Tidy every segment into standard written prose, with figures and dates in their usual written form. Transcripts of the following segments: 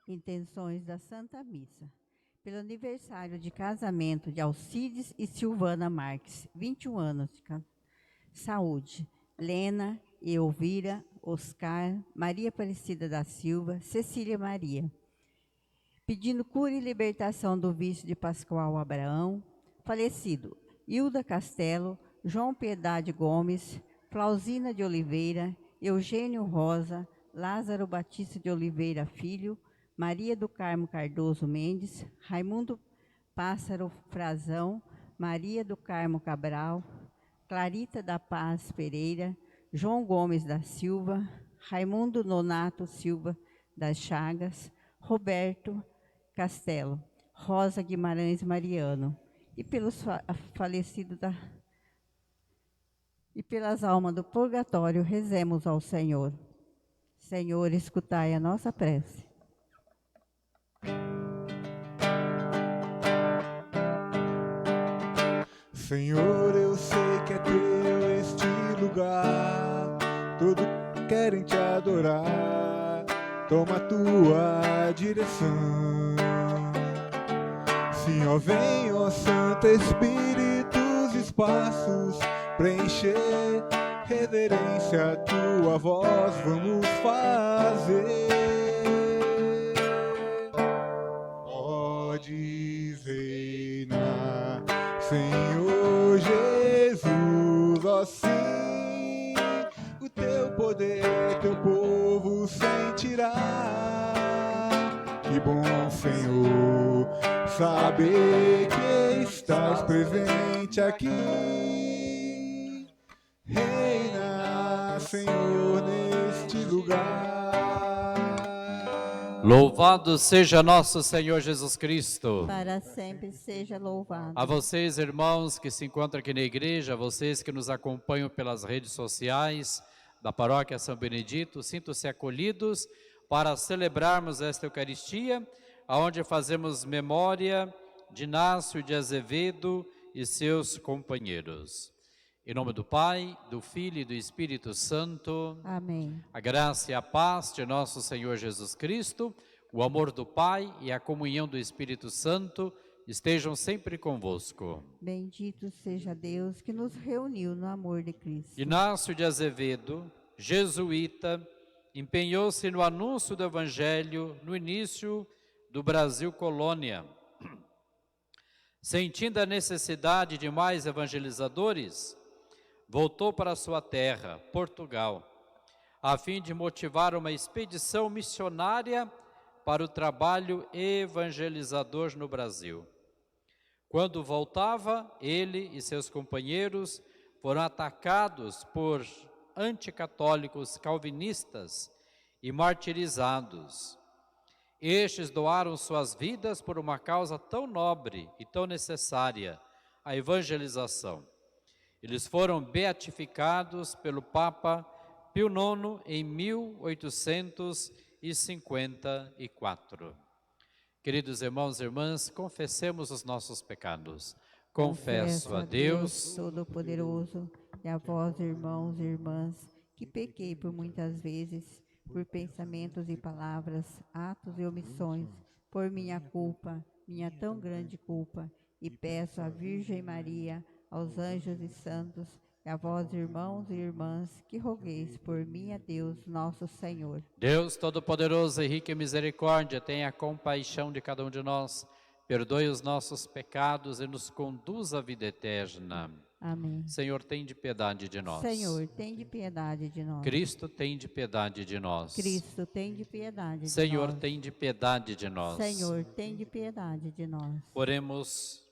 Intenções da Santa Missa. Pelo aniversário de casamento de Alcides e Silvana Marques, 21 anos de saúde. Lena, Elvira, Oscar, Maria Aparecida da Silva, Cecília Maria. Pedindo cura e libertação do vício de Pascoal Abraão, falecido. Hilda Castelo, João Piedade Gomes, Flausina de Oliveira, Eugênio Rosa, Lázaro Batista de Oliveira Filho, Maria do Carmo Cardoso Mendes, Raimundo Pássaro Frazão, Maria do Carmo Cabral, Clarita da Paz Pereira, João Gomes da Silva, Raimundo Nonato Silva das Chagas, Roberto Castelo, Rosa Guimarães Mariano, e pelos falecidos e pelas almas do purgatório, rezemos ao Senhor. Senhor, escutai a nossa prece. Senhor, eu sei que é teu este lugar, todos querem te adorar, toma a tua direção. Sim, ó vem, ó Santo Espírito, os espaços preencher, reverência a tua voz vamos fazer. Podes reinar, Senhor Jesus, ó sim, o teu poder, teu povo sentirá. Que bom, Senhor, saber que estás presente aqui. Reina, Senhor, neste lugar. Louvado seja nosso Senhor Jesus Cristo. Para sempre seja louvado. A vocês, irmãos, que se encontram aqui na igreja, a vocês que nos acompanham pelas redes sociais da Paróquia São Benedito, sintam-se acolhidos para celebrarmos esta Eucaristia, onde fazemos memória de Inácio de Azevedo e seus companheiros. Em nome do Pai, do Filho e do Espírito Santo. Amém. A graça e a paz de nosso Senhor Jesus Cristo, o amor do Pai e a comunhão do Espírito Santo estejam sempre convosco. Bendito seja Deus que nos reuniu no amor de Cristo. Inácio de Azevedo, jesuíta, empenhou-se no anúncio do Evangelho no início do Brasil colônia. Sentindo a necessidade de mais evangelizadores, voltou para sua terra, Portugal, a fim de motivar uma expedição missionária para o trabalho evangelizador no Brasil. Quando voltava, ele e seus companheiros foram atacados por anticatólicos calvinistas e martirizados. Estes doaram suas vidas por uma causa tão nobre e tão necessária, a evangelização. Eles foram beatificados pelo Papa Pio IX em 1854. Queridos irmãos e irmãs, confessemos os nossos pecados. Confesso a Deus Todo-Poderoso e a vós, irmãos e irmãs, que pequei por muitas vezes, por pensamentos e palavras, atos e omissões, por minha culpa, minha tão grande culpa, e peço à Virgem Maria, aos anjos e santos, e a vós, irmãos e irmãs, que rogueis por mim a Deus, nosso Senhor. Deus Todo-Poderoso e rico em misericórdia, tenha compaixão de cada um de nós, perdoe os nossos pecados e nos conduza à vida eterna. Amém. Senhor, tem de piedade de nós. Senhor, tem de piedade de nós. Cristo, tem de piedade de nós. Cristo, tem de piedade de nós. Senhor, tem de piedade de nós. Senhor, tem de piedade de nós. Oremos.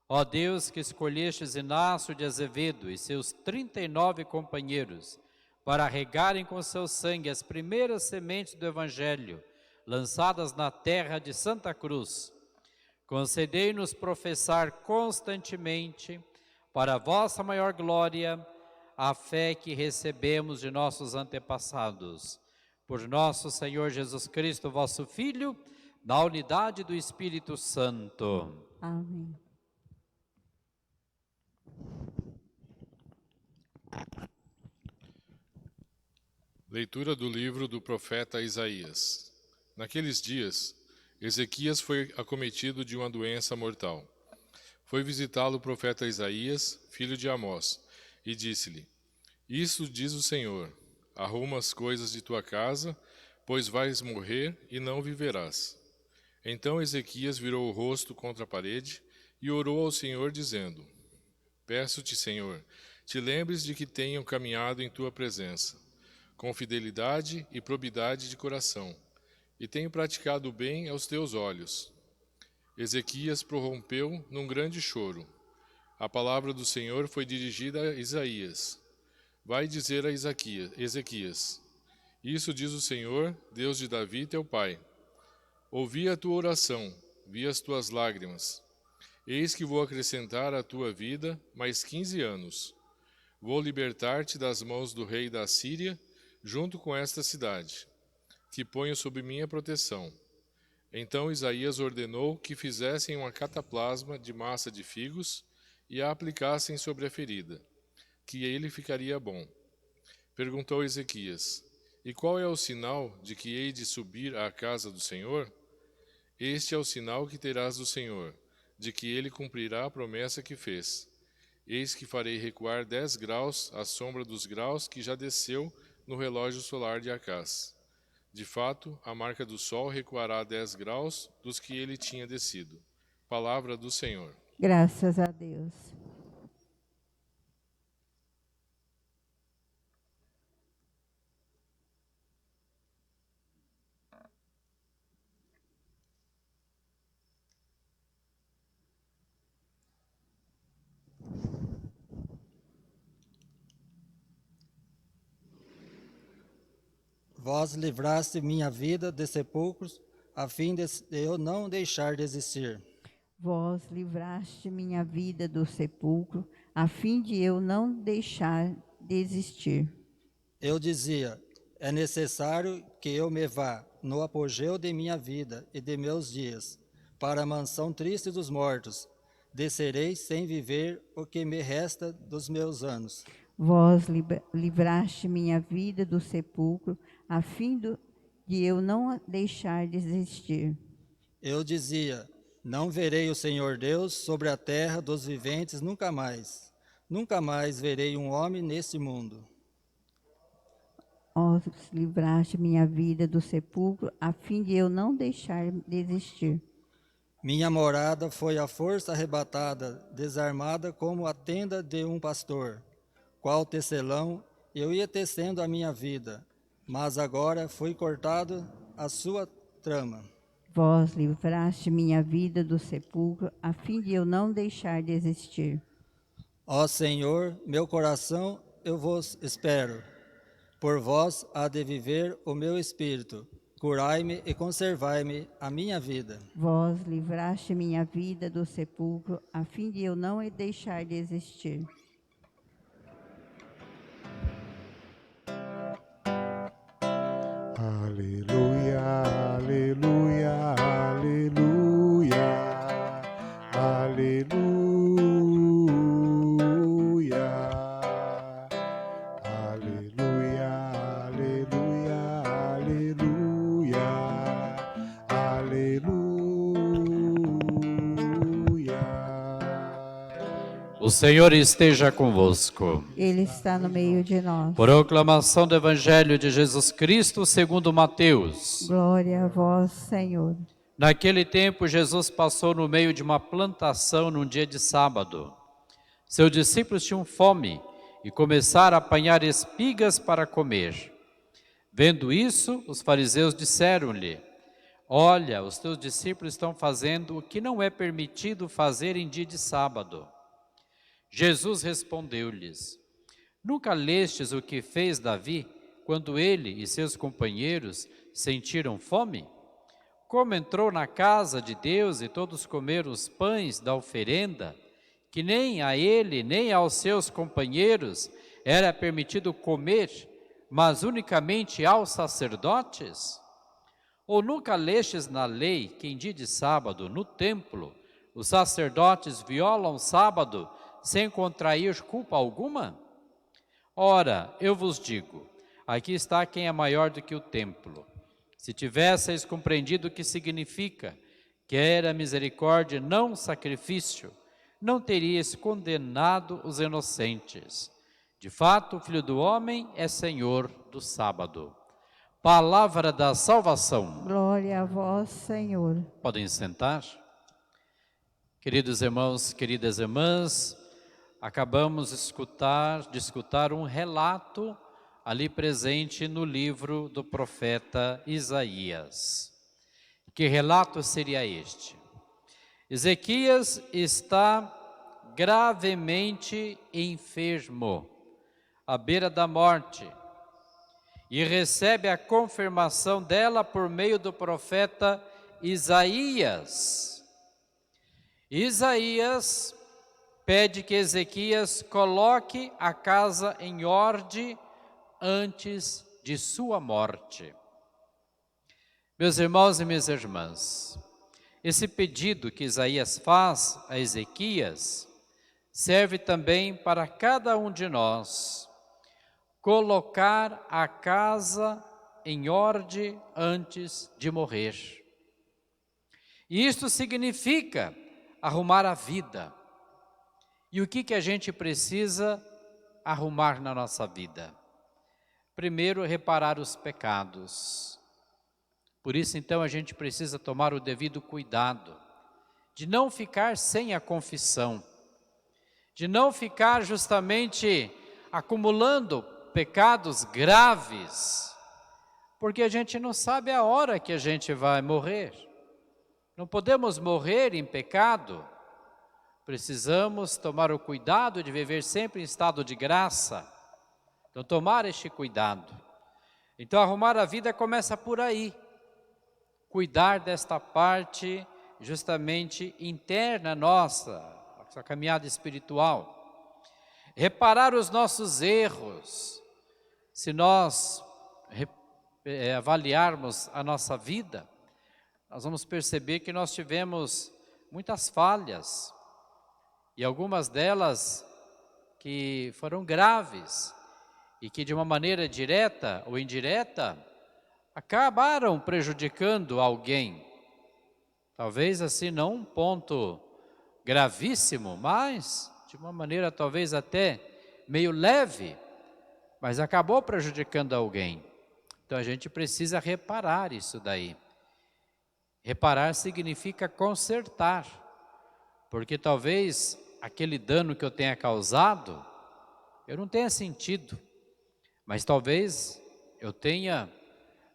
Ó Deus, que escolhestes Inácio de Azevedo e seus 39 companheiros para regarem com seu sangue as primeiras sementes do Evangelho, lançadas na terra de Santa Cruz, concedei-nos professar constantemente, para a vossa maior glória, a fé que recebemos de nossos antepassados. Por nosso Senhor Jesus Cristo, vosso Filho, na unidade do Espírito Santo. Amém. Leitura do livro do profeta Isaías. Naqueles dias, Ezequias foi acometido de uma doença mortal. Foi visitá-lo o profeta Isaías, filho de Amós, e disse-lhe: Isso diz o Senhor: arruma as coisas de tua casa, pois vais morrer e não viverás. Então Ezequias virou o rosto contra a parede e orou ao Senhor, dizendo: Peço-te, Senhor, te lembres de que tenho caminhado em tua presença, com fidelidade e probidade de coração, e tenho praticado o bem aos teus olhos. Ezequias prorrompeu num grande choro. A palavra do Senhor foi dirigida a Isaías. Vai dizer a Ezequias: Isso diz o Senhor, Deus de Davi, teu pai. Ouvi a tua oração, vi as tuas lágrimas. Eis que vou acrescentar à tua vida mais 15 anos. Vou libertar-te das mãos do rei da Assíria, junto com esta cidade, que ponho sob minha proteção. Então Isaías ordenou que fizessem uma cataplasma de massa de figos e a aplicassem sobre a ferida, que ele ficaria bom. Perguntou Ezequias: E qual é o sinal de que hei de subir à casa do Senhor? Este é o sinal que terás do Senhor, de que ele cumprirá a promessa que fez. Eis que farei recuar 10 graus à sombra dos graus que já desceu no relógio solar de Acás. De fato, a marca do sol recuará 10 graus dos que ele tinha descido. Palavra do Senhor. Graças a Deus. Vós livraste minha vida de sepulcros, a fim de eu não deixar de existir. Vós livraste minha vida do sepulcro, a fim de eu não deixar de existir. Eu dizia: é necessário que eu me vá, no apogeu de minha vida e de meus dias, para a mansão triste dos mortos. Descerei sem viver o que me resta dos meus anos. Vós livraste minha vida do sepulcro, a fim de eu não deixar de existir. Eu dizia: não verei o Senhor Deus sobre a terra dos viventes nunca mais. Nunca mais verei um homem neste mundo. Vós livraste minha vida do sepulcro, a fim de eu não deixar de existir. Minha morada foi à força arrebatada, desarmada como a tenda de um pastor. Qual tecelão, eu ia tecendo a minha vida, mas agora foi cortado a sua trama. Vós livraste minha vida do sepulcro, a fim de eu não deixar de existir. Ó Senhor, meu coração eu vos espero. Por vós há de viver o meu espírito. Curai-me e conservai-me a minha vida. Vós livraste minha vida do sepulcro, a fim de eu não deixar de existir. Aleluia, aleluia, aleluia, aleluia, aleluia, aleluia, aleluia, aleluia. O Senhor esteja convosco. Ele está no meio de nós. Proclamação do Evangelho de Jesus Cristo segundo Mateus. Glória a vós, Senhor. Naquele tempo, Jesus passou no meio de uma plantação num dia de sábado. Seus discípulos tinham fome e começaram a apanhar espigas para comer. Vendo isso, os fariseus disseram-lhe: Olha, os teus discípulos estão fazendo o que não é permitido fazer em dia de sábado. Jesus respondeu-lhes: Nunca lestes o que fez Davi, quando ele e seus companheiros sentiram fome? Como entrou na casa de Deus e todos comeram os pães da oferenda, que nem a ele nem aos seus companheiros era permitido comer, mas unicamente aos sacerdotes? Ou nunca lestes na lei que em dia de sábado, no templo, os sacerdotes violam o sábado sem contrair culpa alguma? Ora, eu vos digo, aqui está quem é maior do que o templo. Se tivesseis compreendido o que significa quer a misericórdia, não sacrifício, não teríeis condenado os inocentes. De fato, o Filho do Homem é Senhor do sábado. Palavra da salvação. Glória a vós, Senhor. Podem sentar. Queridos irmãos, queridas irmãs, acabamos de escutar um relato ali presente no livro do profeta Isaías. Que relato seria este? Ezequias está gravemente enfermo, à beira da morte, e recebe a confirmação dela por meio do profeta Isaías. Isaías pede que Ezequias coloque a casa em ordem antes de sua morte. Meus irmãos e minhas irmãs, esse pedido que Isaías faz a Ezequias serve também para cada um de nós, colocar a casa em ordem antes de morrer. E isto significa arrumar a vida. E o que a gente precisa arrumar na nossa vida? Primeiro, reparar os pecados. Por isso, então, a gente precisa tomar o devido cuidado de não ficar sem a confissão, de não ficar justamente acumulando pecados graves, porque a gente não sabe a hora que a gente vai morrer. Não podemos morrer em pecado. Precisamos tomar o cuidado de viver sempre em estado de graça. Então, tomar este cuidado. Então, arrumar a vida começa por aí. Cuidar desta parte justamente interna nossa caminhada espiritual. Reparar os nossos erros. Se nós avaliarmos a nossa vida, nós vamos perceber que nós tivemos muitas falhas, e algumas delas que foram graves, e que de uma maneira direta ou indireta, acabaram prejudicando alguém. Talvez assim não um ponto gravíssimo, mas de uma maneira talvez até meio leve, mas acabou prejudicando alguém. Então a gente precisa reparar isso daí. Reparar significa consertar, porque talvez aquele dano que eu tenha causado, eu não tenha sentido, mas talvez eu tenha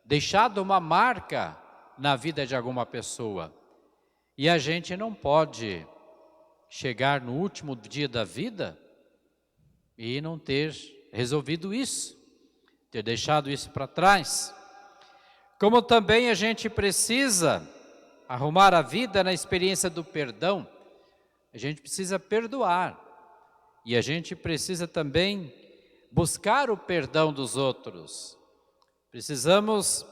deixado uma marca na vida de alguma pessoa. E a gente não pode chegar no último dia da vida e não ter resolvido isso, ter deixado isso para trás. Como também a gente precisa arrumar a vida na experiência do perdão, a gente precisa perdoar. E a gente precisa também buscar o perdão dos outros. Precisamos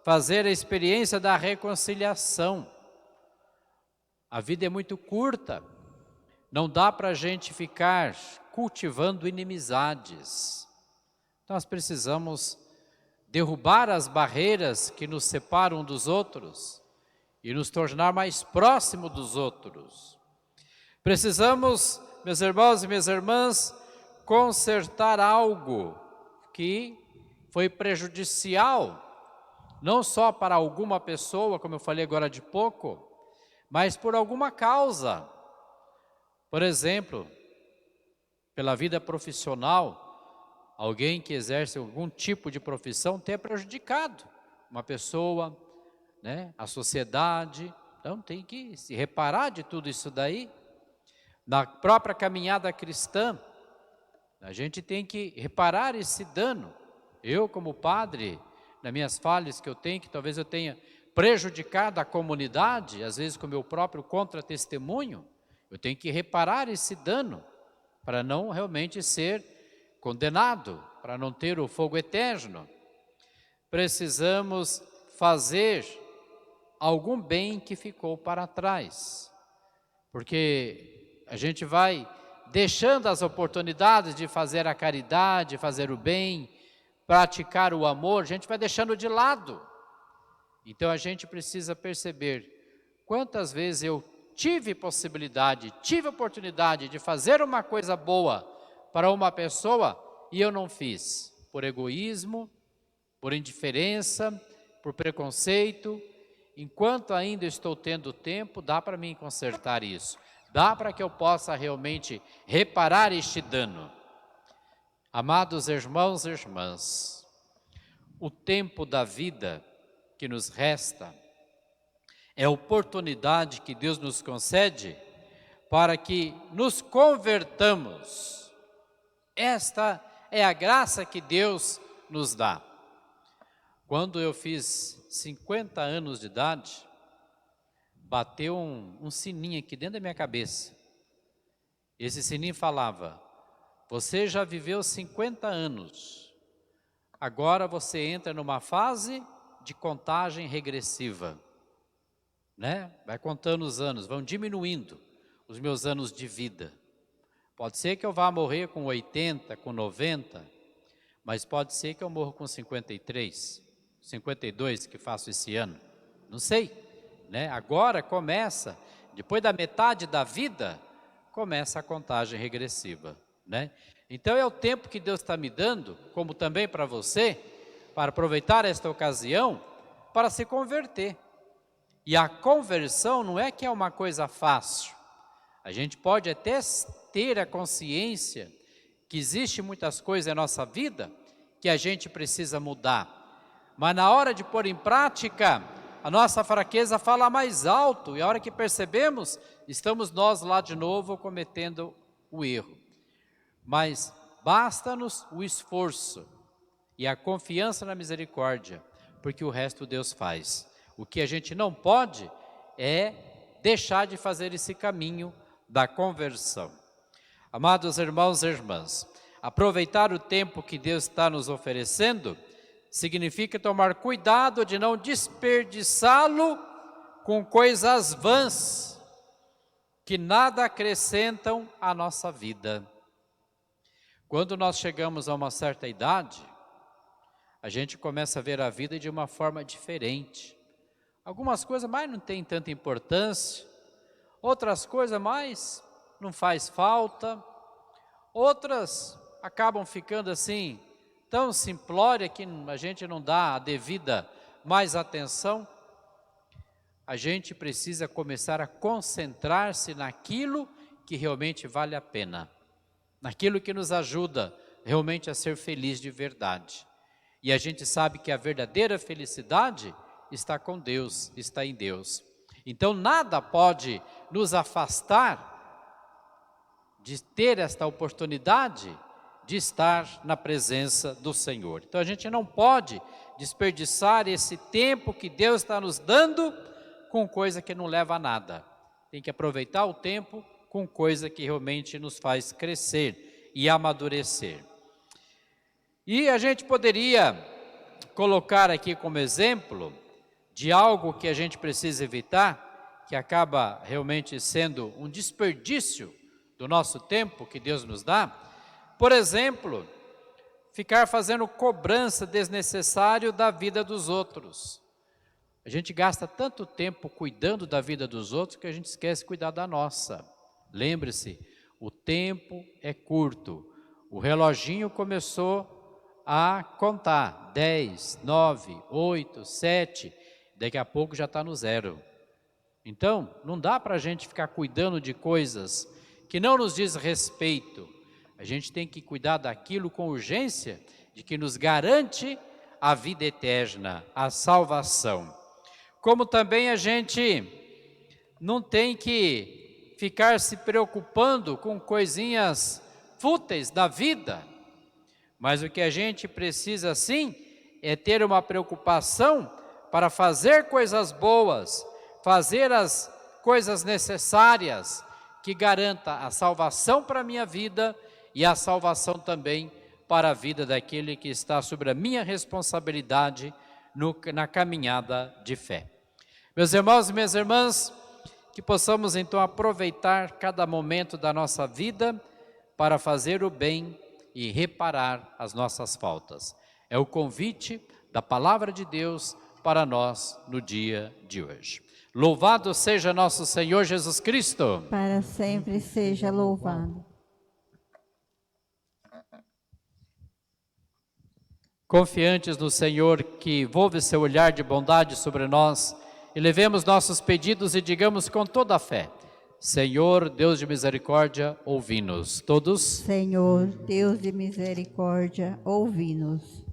fazer a experiência da reconciliação. A vida é muito curta, não dá para a gente ficar cultivando inimizades. Nós precisamos derrubar as barreiras que nos separam dos outros e nos tornar mais próximos dos outros. Precisamos, meus irmãos e minhas irmãs, consertar algo que foi prejudicial, não só para alguma pessoa, como eu falei agora de pouco, mas por alguma causa. Por exemplo, pela vida profissional, alguém que exerce algum tipo de profissão tenha prejudicado uma pessoa, né, a sociedade. Então tem que se reparar de tudo isso daí. Na própria caminhada cristã, a gente tem que reparar esse dano. Eu, como padre, nas minhas falhas que eu tenho, que talvez eu tenha prejudicado a comunidade, às vezes com o meu próprio contra-testemunho, eu tenho que reparar esse dano, para não realmente ser condenado, para não ter o fogo eterno. Precisamos fazer algum bem que ficou para trás, porque a gente vai deixando as oportunidades de fazer a caridade, fazer o bem, praticar o amor, a gente vai deixando de lado. Então a gente precisa perceber quantas vezes eu tive possibilidade, tive oportunidade de fazer uma coisa boa para uma pessoa e eu não fiz, por egoísmo, por indiferença, por preconceito. Enquanto ainda estou tendo tempo, dá para mim consertar isso, dá para que eu possa realmente reparar este dano. Amados irmãos e irmãs, o tempo da vida que nos resta é a oportunidade que Deus nos concede para que nos convertamos. Esta é a graça que Deus nos dá. Quando eu fiz 50 anos de idade, bateu um sininho aqui dentro da minha cabeça. Esse sininho falava: você já viveu 50 anos, agora você entra numa fase de contagem regressiva, né? Vai contando os anos, vão diminuindo os meus anos de vida. Pode ser que eu vá morrer com 80, com 90, mas pode ser que eu morra com 53, 52 que faço esse ano, não sei, né? Agora começa, depois da metade da vida, começa a contagem regressiva, né? Então é o tempo que Deus está me dando, como também para você, para aproveitar esta ocasião, para se converter. E a conversão não é que é uma coisa fácil. A gente pode até ter a consciência que existe muitas coisas na nossa vida que a gente precisa mudar. Mas na hora de pôr em prática, a nossa fraqueza fala mais alto. E a hora que percebemos, estamos nós lá de novo cometendo o erro. Mas basta-nos o esforço e a confiança na misericórdia, porque o resto Deus faz. O que a gente não pode é deixar de fazer esse caminho da conversão. Amados irmãos e irmãs, aproveitar o tempo que Deus está nos oferecendo significa tomar cuidado de não desperdiçá-lo com coisas vãs que nada acrescentam à nossa vida. Quando nós chegamos a uma certa idade, a gente começa a ver a vida de uma forma diferente. Algumas coisas mais não têm tanta importância, outras coisas mais não faz falta, outras acabam ficando assim, tão simplória que a gente não dá a devida mais atenção. A gente precisa começar a concentrar-se naquilo que realmente vale a pena, naquilo que nos ajuda realmente a ser feliz de verdade. E a gente sabe que a verdadeira felicidade está com Deus, está em Deus. Então nada pode nos afastar de ter esta oportunidade de estar na presença do Senhor. Então a gente não pode desperdiçar esse tempo que Deus está nos dando com coisa que não leva a nada. Tem que aproveitar o tempo com coisa que realmente nos faz crescer e amadurecer. E a gente poderia colocar aqui como exemplo de algo que a gente precisa evitar, que acaba realmente sendo um desperdício do nosso tempo que Deus nos dá. Por exemplo, ficar fazendo cobrança desnecessária da vida dos outros. A gente gasta tanto tempo cuidando da vida dos outros que a gente esquece de cuidar da nossa. Lembre-se, o tempo é curto. O reloginho começou a contar, 10, 9, 8, 7, daqui a pouco já está no zero. Então, não dá para a gente ficar cuidando de coisas que não nos diz respeito. A gente tem que cuidar daquilo com urgência, de que nos garante a vida eterna, a salvação. Como também a gente não tem que ficar se preocupando com coisinhas fúteis da vida, mas o que a gente precisa sim é ter uma preocupação para fazer coisas boas, fazer as coisas necessárias que garanta a salvação para a minha vida e a salvação também para a vida daquele que está sobre a minha responsabilidade na caminhada de fé. Meus irmãos e minhas irmãs, que possamos então aproveitar cada momento da nossa vida para fazer o bem e reparar as nossas faltas. É o convite da palavra de Deus para nós no dia de hoje. Louvado seja nosso Senhor Jesus Cristo. Para sempre seja louvado. Confiantes no Senhor, que volve seu olhar de bondade sobre nós, elevemos nossos pedidos e digamos com toda a fé: Senhor, Deus de misericórdia, ouvi-nos. Todos. Senhor, Deus de misericórdia, ouvi-nos.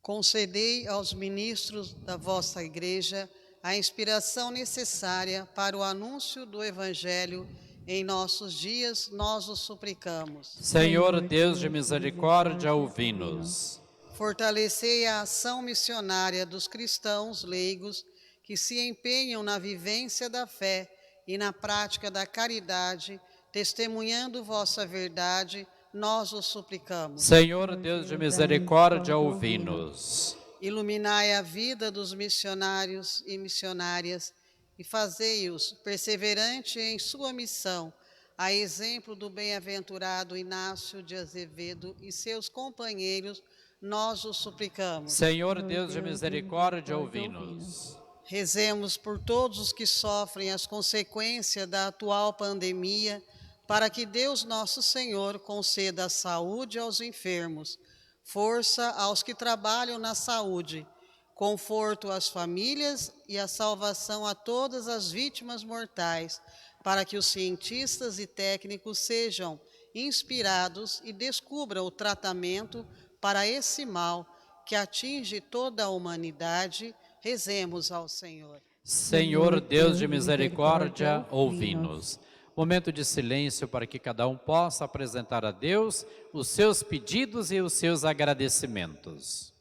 Concedei aos ministros da vossa Igreja a inspiração necessária para o anúncio do Evangelho em nossos dias, nós os suplicamos. Senhor, Deus de misericórdia, ouvi-nos. Fortalecei a ação missionária dos cristãos leigos que se empenham na vivência da fé e na prática da caridade, testemunhando vossa verdade, nós os suplicamos. Senhor, Deus de misericórdia, ouvi-nos. Iluminai a vida dos missionários e missionárias e fazei-os perseverante em sua missão, a exemplo do bem-aventurado Inácio de Azevedo e seus companheiros, nós os suplicamos. Senhor, Deus de misericórdia, ouvi-nos. Rezemos por todos os que sofrem as consequências da atual pandemia, para que Deus nosso Senhor conceda saúde aos enfermos, força aos que trabalham na saúde, conforto às famílias e a salvação a todas as vítimas mortais, para que os cientistas e técnicos sejam inspirados e descubram o tratamento para esse mal que atinge toda a humanidade. Rezemos ao Senhor. Senhor, Deus de misericórdia, ouvi-nos. Momento de silêncio para que cada um possa apresentar a Deus os seus pedidos e os seus agradecimentos.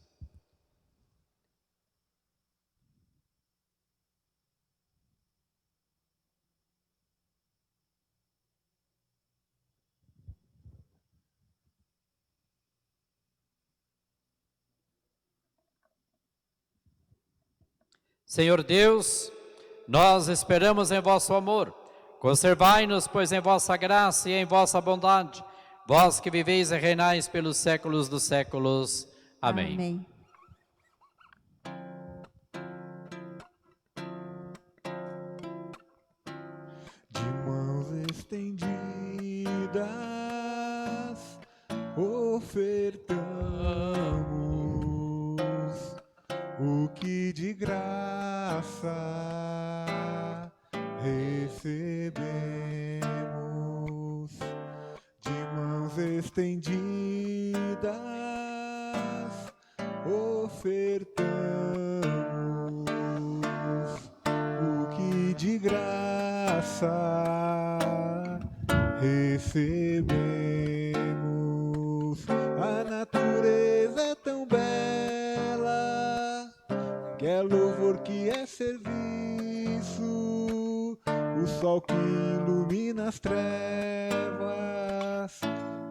Senhor Deus, nós esperamos em vosso amor. Conservai-nos, pois, em vossa graça e em vossa bondade, vós que viveis e reinais pelos séculos dos séculos. Amém. Amém. De mãos estendidas, ofertamos o que de graça recebemos. De mãos estendidas, ofertamos o que de graça recebemos. A natureza é tão bela, que é louvor, que é serviço, o sol que ilumina as trevas,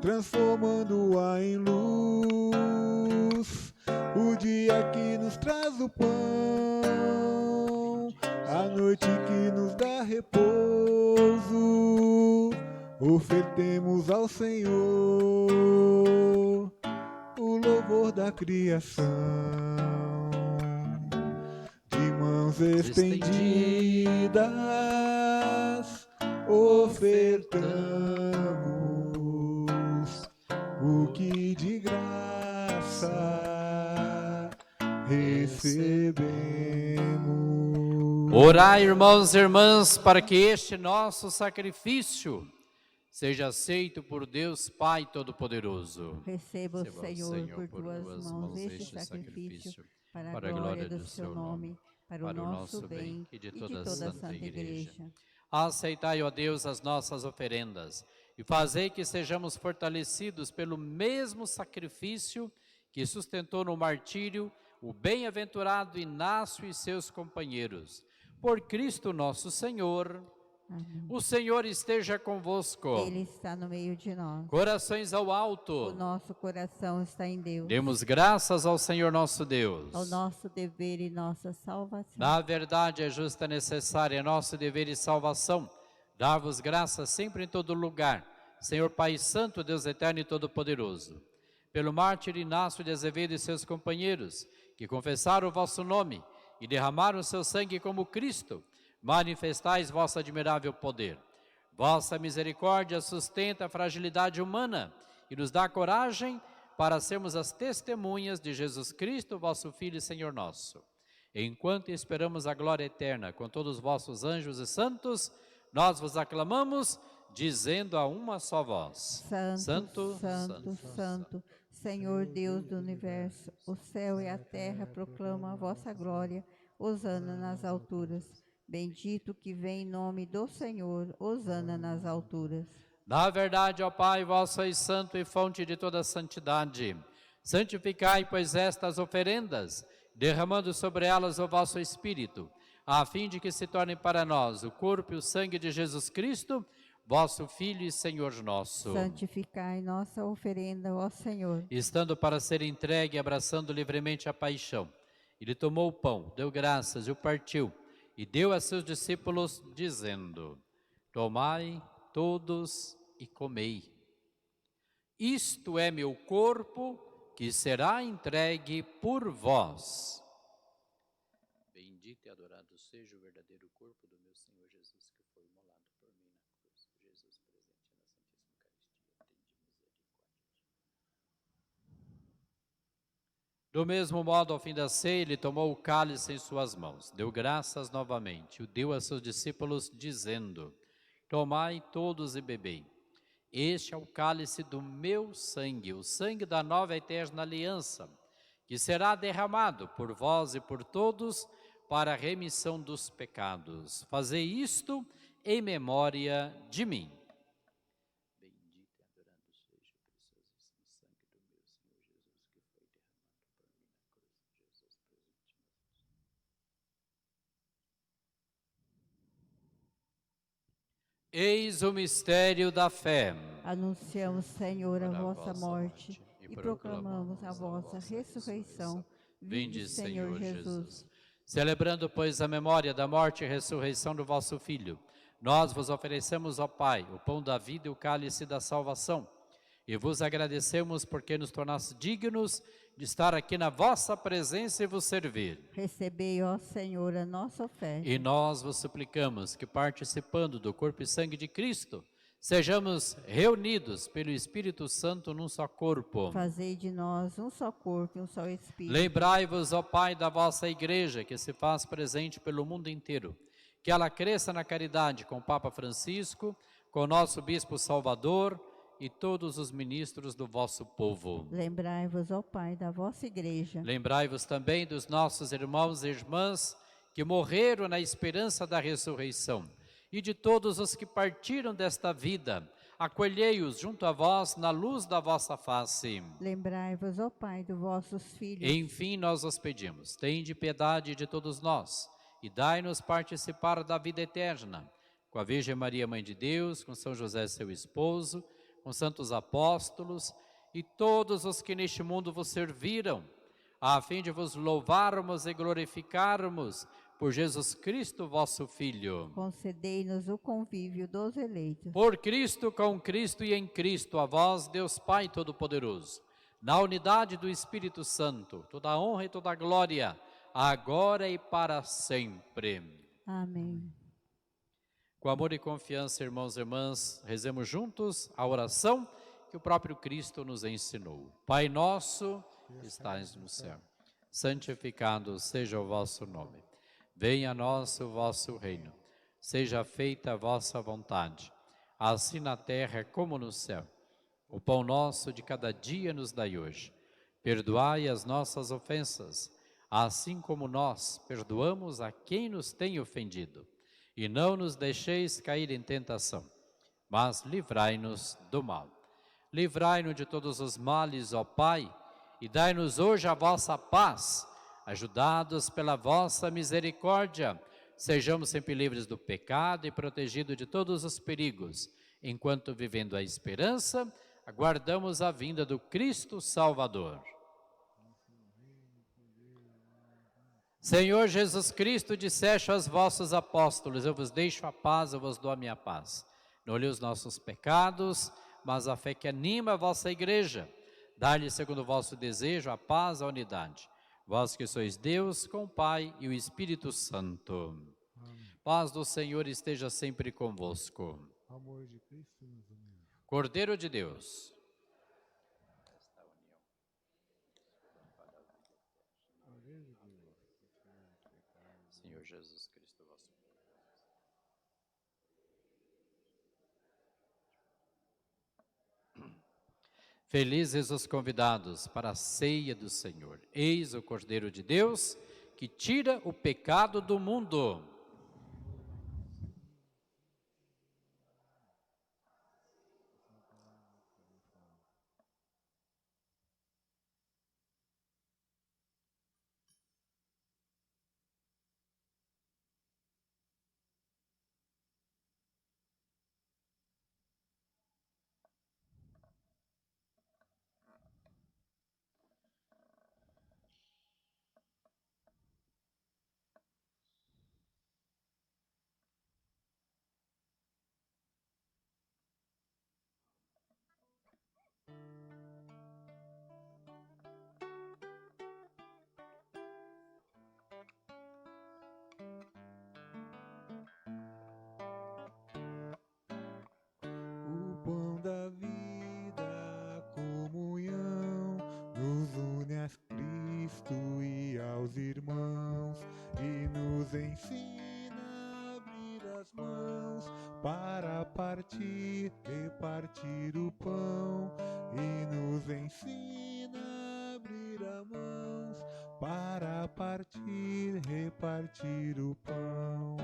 transformando-a em luz, o dia que nos traz o pão, a noite que nos dá repouso. Ofertemos ao Senhor o louvor da criação. De mãos estendidas, ofertamos o que de graça recebemos. Orai, irmãos e irmãs, para que este nosso sacrifício seja aceito por Deus Pai Todo-Poderoso. Receba o Senhor por tuas mãos este sacrifício, para a glória do seu nome, para o nosso bem e de toda a Santa Igreja. Aceitai, ó Deus, as nossas oferendas e fazei que sejamos fortalecidos pelo mesmo sacrifício que sustentou no martírio o bem-aventurado Inácio e seus companheiros. Por Cristo nosso Senhor. Amém. O Senhor esteja convosco. Ele está no meio de nós. Corações ao O alto. nosso coração está em Deus. Demos graças ao Senhor nosso Deus. Ao nosso dever e nossa salvação. Na verdade, é justa, necessária, é nosso dever e salvação. Dar-vos graças sempre em todo lugar, Senhor Pai Santo, Deus Eterno e Todo-Poderoso. Pelo mártir Inácio de Azevedo e seus companheiros, que confessaram o vosso nome e derramaram o seu sangue como Cristo, manifestais vosso admirável poder. Vossa misericórdia sustenta a fragilidade humana e nos dá coragem para sermos as testemunhas de Jesus Cristo, vosso Filho e Senhor nosso. Enquanto esperamos a glória eterna com todos os vossos anjos e santos, nós vos aclamamos, dizendo a uma só voz: Santo, Santo, Santo, Senhor Deus do universo, o céu e a terra proclamam a vossa glória. Hosana nas alturas. Bendito que vem em nome do Senhor. Hosana nas alturas. Na verdade, ó Pai, vós sois santo e fonte de toda santidade. Santificai, pois, estas oferendas, derramando sobre elas o vosso Espírito, a fim de que se tornem para nós o corpo e o sangue de Jesus Cristo, vosso Filho e Senhor nosso. Santificai nossa oferenda, ó Senhor. Estando para ser entregue, abraçando livremente a paixão, ele tomou o pão, deu graças e o partiu, e deu a seus discípulos, dizendo: Tomai todos e comei. Isto é meu corpo, que será entregue por vós. Bendito e adorado seja o verdadeiro corpo do meu Senhor Jesus, que foi imolado por mim na cruz. Jesus presente na Santíssima Eucaristia, tende misericórdia. Do mesmo modo, ao fim da ceia, ele tomou o cálice em suas mãos, deu graças novamente, o deu a seus discípulos, dizendo: Tomai todos e bebei. Este é o cálice do meu sangue, o sangue da nova e eterna aliança, que será derramado por vós e por todos para a remissão dos pecados. Fazei isto em memória de mim. Bendito e adorado seja o preciosíssimo sangue do meu Senhor Jesus, que foi derramado por mim na cruz. Jesus presente na Eis o mistério da fé. Anunciamos, Senhor, a Para vossa morte e proclamamos a vossa ressurreição. Vinde, Senhor Jesus. Celebrando, pois, a memória da morte e ressurreição do vosso Filho, nós vos oferecemos, ó Pai, o pão da vida e o cálice da salvação. E vos agradecemos porque nos tornaste dignos de estar aqui na vossa presença e vos servir. Recebei, ó Senhor, a nossa oferta. E nós vos suplicamos que, participando do corpo e sangue de Cristo, sejamos reunidos pelo Espírito Santo num só corpo. Fazei de nós um só corpo e um só Espírito. Lembrai-vos, ó Pai, da vossa Igreja, que se faz presente pelo mundo inteiro, que ela cresça na caridade com o Papa Francisco, com o nosso Bispo Salvador e todos os ministros do vosso povo. Lembrai-vos, ó Pai, da vossa Igreja. Lembrai-vos também dos nossos irmãos e irmãs que morreram na esperança da ressurreição e de todos os que partiram desta vida. Acolhei-os junto a vós na luz da vossa face. Lembrai-vos, ó Pai, dos vossos filhos. Enfim, nós os pedimos, tende piedade de todos nós e dai-nos participar da vida eterna. Com a Virgem Maria, Mãe de Deus, com São José, seu esposo, com santos apóstolos e todos os que neste mundo vos serviram, a fim de vos louvarmos e glorificarmos por Jesus Cristo, vosso Filho. Concedei-nos o convívio dos eleitos. Por Cristo, com Cristo e em Cristo, a vós, Deus Pai Todo-Poderoso, na unidade do Espírito Santo, toda a honra e toda a glória, agora e para sempre. Amém. Com amor e confiança, irmãos e irmãs, rezemos juntos a oração que o próprio Cristo nos ensinou. Pai nosso, que estais no céu, santificado seja o vosso nome. Venha a nós o vosso reino. Seja feita a vossa vontade, assim na terra como no céu. O pão nosso de cada dia nos dai hoje. Perdoai as nossas ofensas, assim como nós perdoamos a quem nos tem ofendido. E não nos deixeis cair em tentação, mas livrai-nos do mal. Livrai-nos de todos os males, ó Pai, e dai-nos hoje a vossa paz, ajudados pela vossa misericórdia, sejamos sempre livres do pecado e protegidos de todos os perigos, enquanto vivendo a esperança, aguardamos a vinda do Cristo Salvador. Senhor Jesus Cristo, disseste aos vossos apóstolos, eu vos deixo a paz, eu vos dou a minha paz. Não olhe os nossos pecados, mas a fé que anima a vossa igreja. Dá-lhe, segundo o vosso desejo, a paz, a unidade. Vós que sois Deus, com o Pai e o Espírito Santo. Paz do Senhor esteja sempre convosco. Amor de Cristo nos uniu. Cordeiro de Deus. Senhor Jesus Cristo, vosso Felizes os convidados para a ceia do Senhor. Eis o Cordeiro de Deus, que tira o pecado do mundo. O pão da vida, a comunhão, nos une a Cristo e aos irmãos, e nos ensina a abrir as mãos para partir, repartir o pão, e nos ensina a abrir as mãos para partir, repartir o pão.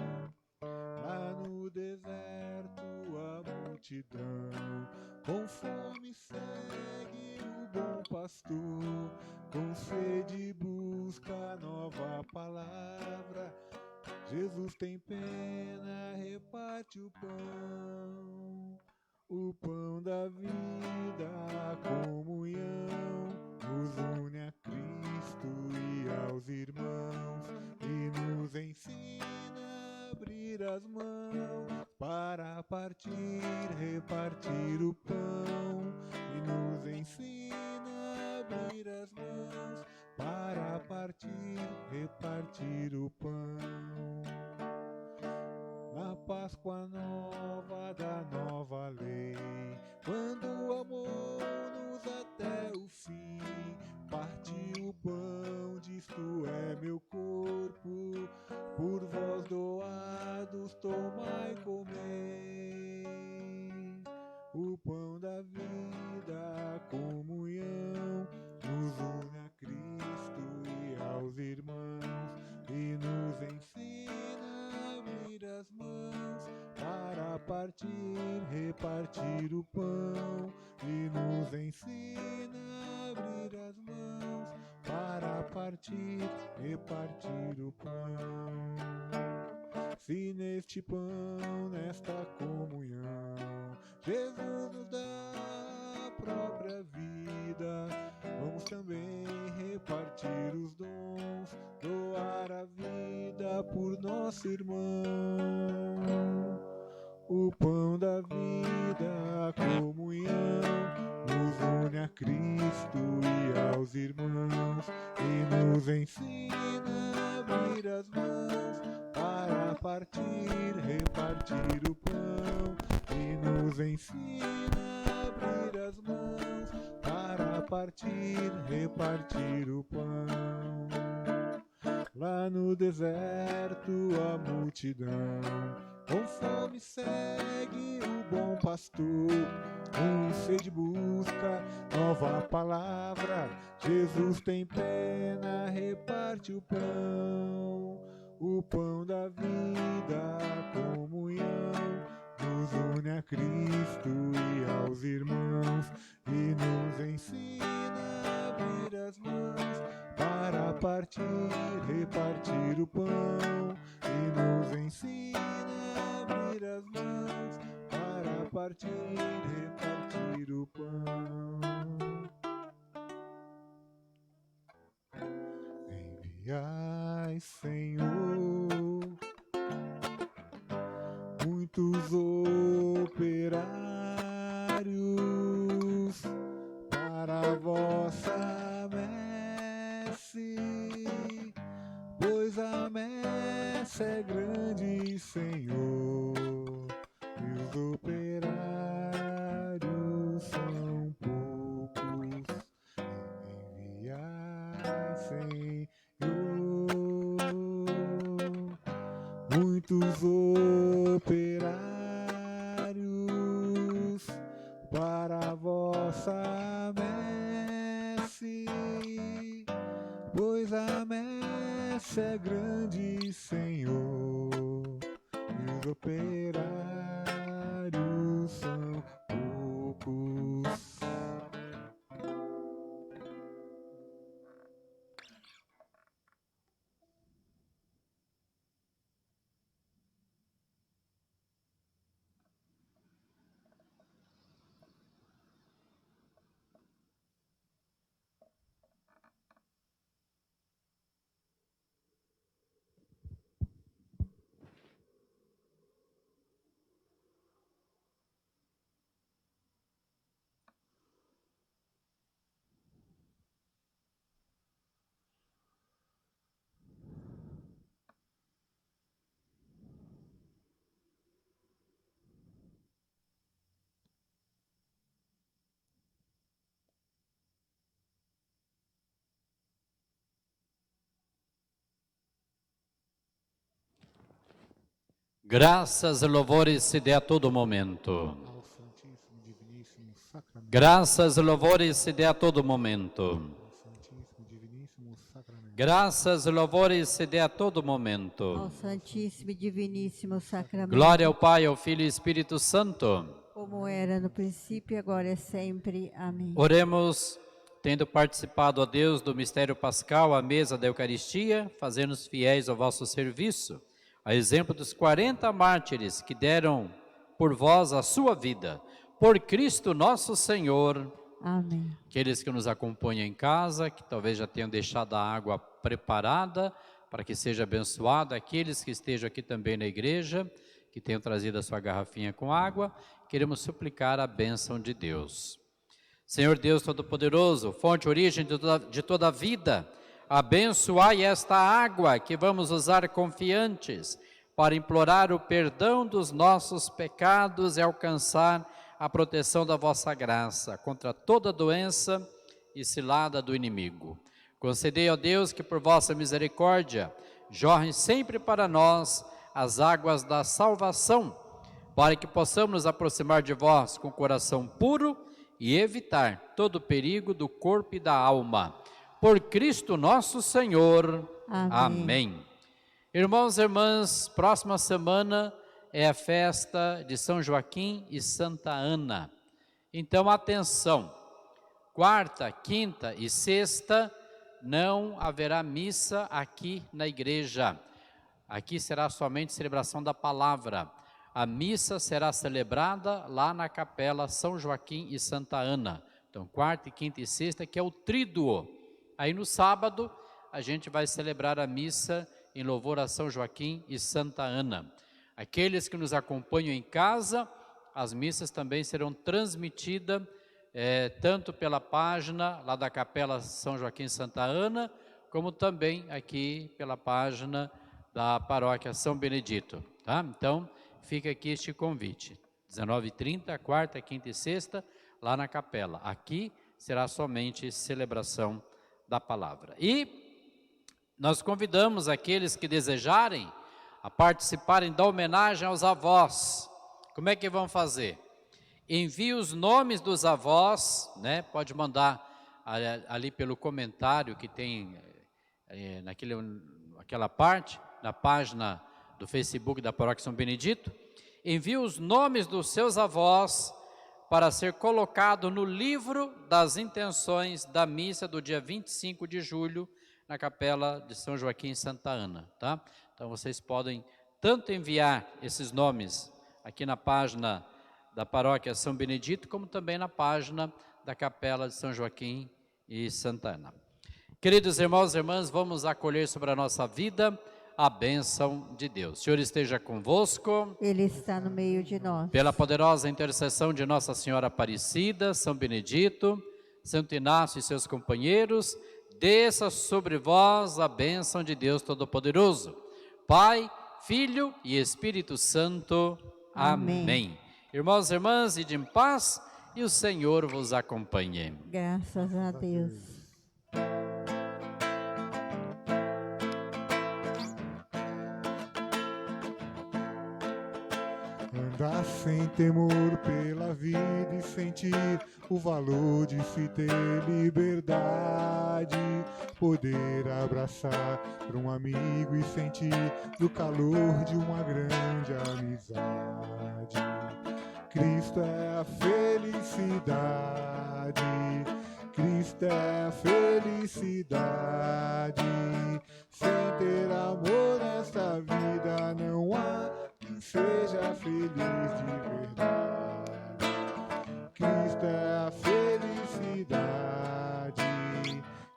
Lá no deserto a multidão com fome segue o bom pastor, com sede busca a nova palavra. Jesus tem pena, reparte o pão da vida, a comunhão, nos une a Cristo e aos irmãos, e nos ensina a abrir as mãos para partir, repartir o pão, e nos ensina a abrir as mãos para partir, repartir o pão. Na Páscoa nova da nova lei, quando o amor nos até o fim, partiu o pão, disto é meu corpo, por vós doados, tomai e comei. O pão da vida, a comunhão, nos une a Cristo e aos irmãos, e nos ensina a abrir as mãos para partir, repartir o pão, e nos ensina a abrir as mãos para partir, repartir o pão. Se neste pão, nesta comunhão, Jesus nos dá a própria vida, vamos também repartir os dons, doar a vida por nosso irmão. O pão da vida, a comunhão, nos une a Cristo e aos irmãos, e nos ensina a abrir as mãos para partir, repartir o pão, e nos ensina a abrir as mãos para partir, repartir o pão. Lá no deserto a multidão com fome segue o bom pastor, com sede busca nova palavra. Jesus tem pena, reparte o pão da vida, a comunhão, nos une a Cristo e aos irmãos, e nos ensina a abrir as mãos para partir, repartir o pão, e nos repartir o pão. Enviai, Senhor, muitos operários para a vossa messe, pois a messe é grande, Senhor, e os operários são poucos. Enviai, Senhor, muitos operários para a vossa messe, pois a messe é grande, Senhor, e os operários são poucos. Graças e louvores se dê a todo momento. Ao Santíssimo Diviníssimo Sacramento. Graças e louvores se dê a todo momento. Ao Santíssimo Diviníssimo Sacramento. Graças e louvores se dê a todo momento. Ao Santíssimo e Diviníssimo Sacramento. Glória ao Pai, ao Filho e ao Espírito Santo. Como era no princípio, agora é sempre. Amém. Oremos, tendo participado, ó Deus, do mistério pascal, à mesa da Eucaristia, fazendo-nos fiéis ao vosso serviço, a exemplo dos 40 mártires que deram por vós a sua vida, por Cristo nosso Senhor. Amém. Aqueles que nos acompanham em casa, que talvez já tenham deixado a água preparada para que seja abençoada, aqueles que estejam aqui também na igreja, que tenham trazido a sua garrafinha com água, queremos suplicar a bênção de Deus. Senhor Deus Todo-Poderoso, fonte, origem de toda a vida, abençoai esta água que vamos usar confiantes para implorar o perdão dos nossos pecados e alcançar a proteção da vossa graça contra toda doença e cilada do inimigo. Concedei, ó Deus, que por vossa misericórdia jorrem sempre para nós as águas da salvação, para que possamos nos aproximar de vós com coração puro e evitar todo perigo do corpo e da alma. Por Cristo nosso Senhor. Amém. Amém. Irmãos e irmãs, próxima semana é a festa de São Joaquim e Santa Ana. Então, atenção, quarta, quinta e sexta não haverá missa aqui na igreja. Aqui será somente celebração da palavra. A missa será celebrada lá na capela São Joaquim e Santa Ana. Então, quarta, quinta e sexta, que é o tríduo. Aí no sábado, a gente vai celebrar a missa em louvor a São Joaquim e Santa Ana. Aqueles que nos acompanham em casa, as missas também serão transmitidas tanto pela página lá da capela São Joaquim e Santa Ana, como também aqui pela página da paróquia São Benedito. Tá? Então, fica aqui este convite. 19h30, quarta, quinta e sexta, lá na capela. Aqui será somente celebração da palavra. E nós convidamos aqueles que desejarem a participarem da homenagem aos avós. Como é que vão fazer? Envie os nomes dos avós, né? Pode mandar ali pelo comentário que tem naquela parte, na página do Facebook da Paróquia São Benedito. Envie os nomes dos seus avós para ser colocado no livro das intenções da missa do dia 25 de julho, na capela de São Joaquim e Santa Ana, tá? Então vocês podem tanto enviar esses nomes aqui na página da Paróquia São Benedito, como também na página da Capela de São Joaquim e Santa Ana. Queridos irmãos e irmãs, vamos acolher sobre a nossa vida a bênção de Deus. O Senhor esteja convosco. Ele está no meio de nós. Pela poderosa intercessão de Nossa Senhora Aparecida, São Benedito, Santo Inácio e seus companheiros, desça sobre vós a bênção de Deus Todo-Poderoso, Pai, Filho e Espírito Santo. Amém. Amém. Irmãos e irmãs, ide em paz e o Senhor vos acompanhe. Graças a Deus. Andar sem temor pela vida e sentir o valor de se ter liberdade, poder abraçar para um amigo e sentir o calor de uma grande amizade. Cristo é a felicidade, Cristo é a felicidade. Sem ter amor nesta vida não há quem seja feliz de verdade. Cristo é a felicidade,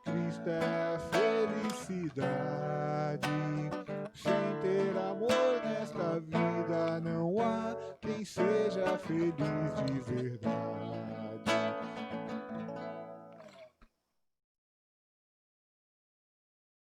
Cristo é a felicidade. Sem ter amor nesta vida não há quem seja feliz de verdade.